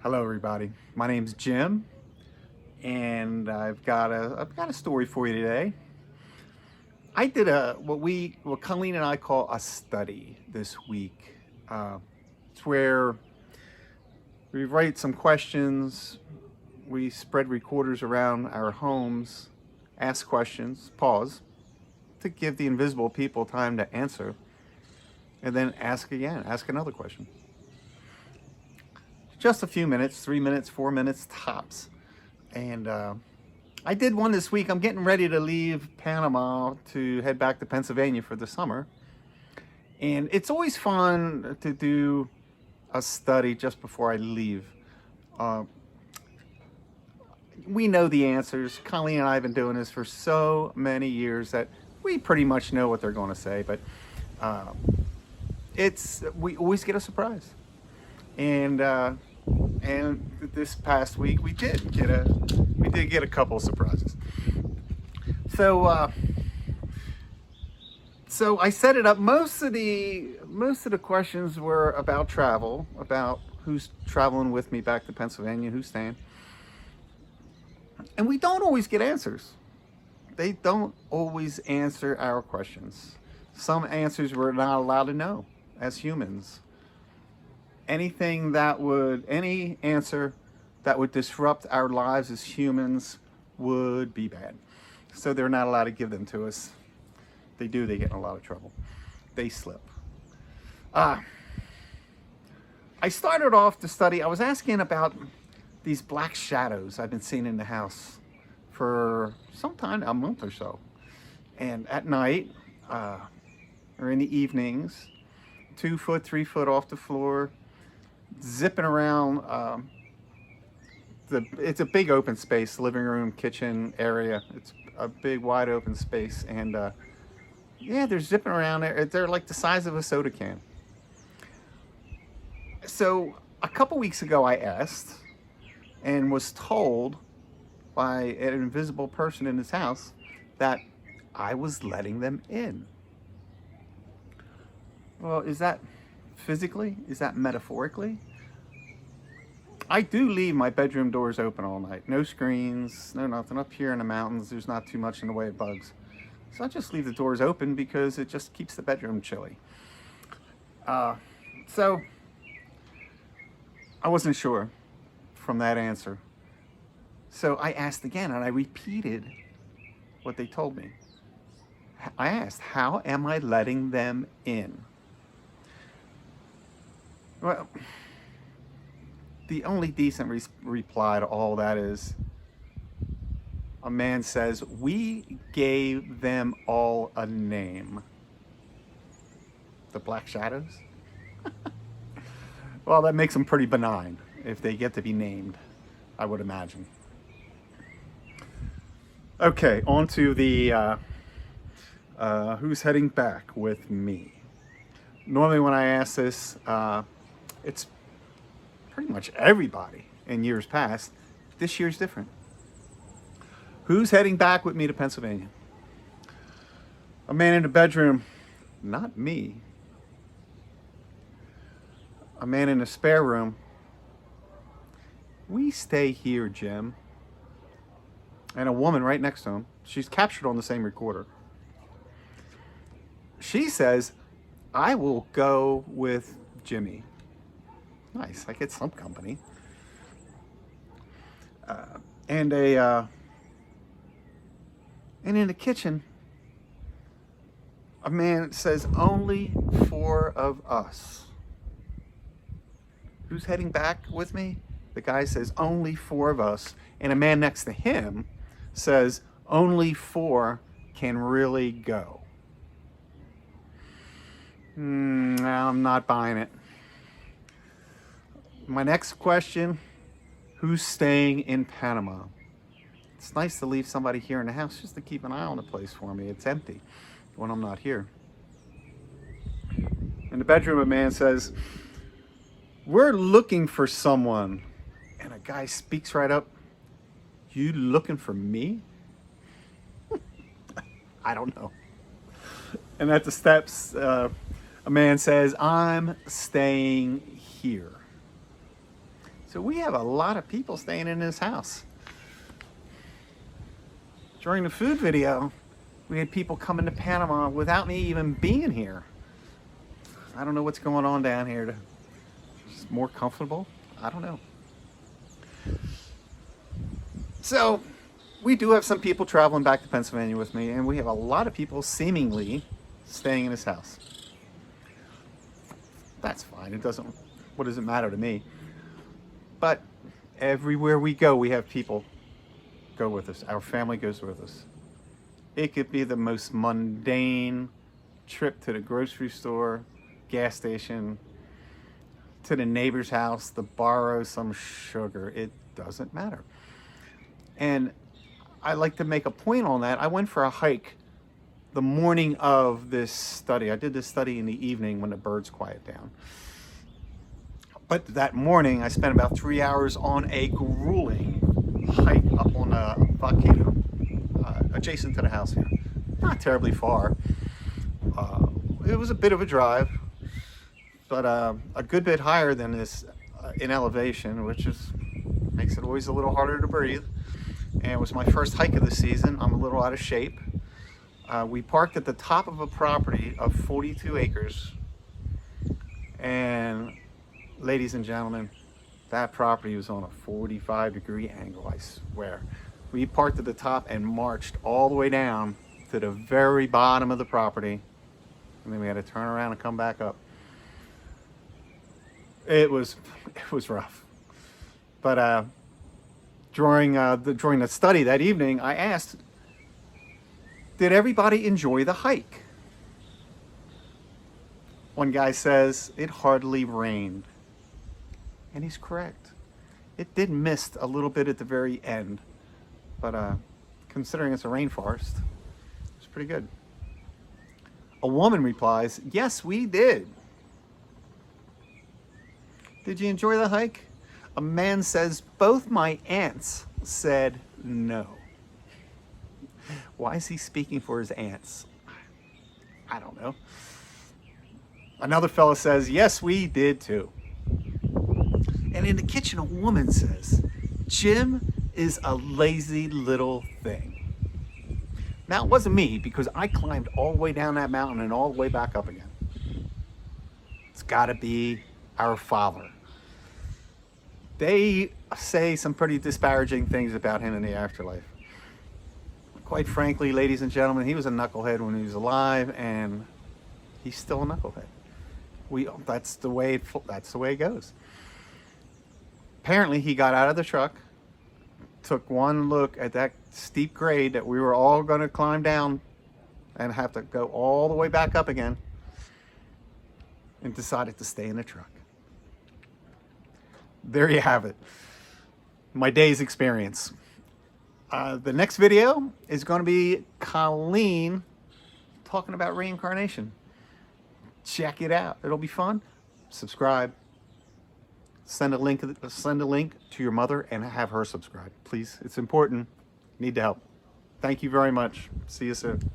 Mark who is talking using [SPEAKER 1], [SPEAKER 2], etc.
[SPEAKER 1] Hello, everybody. My name's Jim, and I've got a story for you today. I did what Colleen and I call a study this week. It's where we write some questions, we spread recorders around our homes, ask questions, pause to give the invisible people time to answer, and then ask again, ask another question. Just a few minutes, 3 minutes, 4 minutes tops. And I did one this week. I'm getting ready to leave Panama to head back to Pennsylvania for the summer. And it's always fun to do a study just before I leave. Uh, we know the answers. Colleen and I have been doing this for so many years that we pretty much know what they're going to say. But uh, we always get a surprise. And this past week we did get a couple of surprises. So so I set it up. Most of the questions were about travel, about who's traveling with me back to Pennsylvania, who's staying, and we don't always get answers. They don't always answer our questions. Some answers we're not allowed to know as humans. Any answer that would disrupt our lives as humans would be bad. So they're not allowed to give them to us. They get in a lot of trouble. They slip. I started off the study, I was asking about these black shadows I've been seeing in the house for some time, a month or so. And at night, or in the evenings, 2 foot, 3 foot off the floor, zipping around. It's a big open space, living room, kitchen area. It's a big wide open space, and yeah, they're zipping around there. They're like the size of a soda can. So a couple weeks ago I asked and was told by an invisible person in this house that I was letting them in. Well, is that physically? Is that metaphorically? I do leave my bedroom doors open all night. No screens, no nothing. Up here in the mountains, there's not too much in the way of bugs. So I just leave the doors open because it just keeps the bedroom chilly. So I wasn't sure from that answer. So I asked again, and I repeated what they told me. I asked, how am I letting them in? Well, the only decent reply to all that is a man says, we gave them all a name. The Black Shadows? Well, that makes them pretty benign if they get to be named, I would imagine. Okay, on to the who's heading back with me. Normally when I ask this, it's pretty much everybody in years past. This year's different. Who's heading back with me to Pennsylvania? A man in the bedroom, not me. A man in the spare room, we stay here, Jim. And a woman right next to him, she's captured on the same recorder. She says, I will go with Jimmy. Nice, I get some company. And in the kitchen, a man says, only 4 of us. Who's heading back with me? The guy says, only 4 of us. And a man next to him says, only 4 can really go. I'm not buying it. My next question, who's staying in Panama? It's nice to leave somebody here in the house just to keep an eye on the place for me. It's empty when I'm not here. In the bedroom, a man says, we're looking for someone. And a guy speaks right up, you looking for me? I don't know. And at the steps, a man says, I'm staying here. So we have a lot of people staying in this house. During the food video, we had people coming to Panama without me even being here. I don't know what's going on down here. Just more comfortable? I don't know. So we do have some people traveling back to Pennsylvania with me, and we have a lot of people seemingly staying in this house. That's fine. What does it matter to me? But everywhere we go, we have people go with us. Our family goes with us. It could be the most mundane trip to the grocery store, gas station, to the neighbor's house to borrow some sugar. It doesn't matter. And I like to make a point on that. I went for a hike the morning of this study. I did this study in the evening when the birds quiet down. But that morning, I spent about 3 hours on a grueling hike up on a volcano adjacent to the house here. Not terribly far. It was a bit of a drive, but a good bit higher than this in elevation, which makes it always a little harder to breathe. And it was my first hike of the season. I'm a little out of shape. We parked at the top of a property of 42 acres. And ladies and gentlemen, that property was on a 45-degree angle, I swear. We parked at the top and marched all the way down to the very bottom of the property. And then we had to turn around and come back up. It was rough. But during the study that evening, I asked, did everybody enjoy the hike? One guy says, it hardly rained. And he's correct. It did mist a little bit at the very end. But considering it's a rainforest, it's pretty good. A woman replies, yes, we did. Did you enjoy the hike? A man says, both my aunts said no. Why is he speaking for his aunts? I don't know. Another fella says, yes, we did too. And in the kitchen, a woman says, Jim is a lazy little thing. Now, it wasn't me, because I climbed all the way down that mountain and all the way back up again. It's got to be our father. They say some pretty disparaging things about him in the afterlife. Quite frankly, ladies and gentlemen, he was a knucklehead when he was alive, and he's still a knucklehead. That's the way it goes. Apparently, he got out of the truck, took one look at that steep grade that we were all going to climb down and have to go all the way back up again, and decided to stay in the truck. There you have it. My day's experience. The next video is going to be Colleen talking about reincarnation. Check it out. It'll be fun. Subscribe. Send a link to your mother and have her subscribe. Please. It's important. Need the help. Thank you very much. See you soon.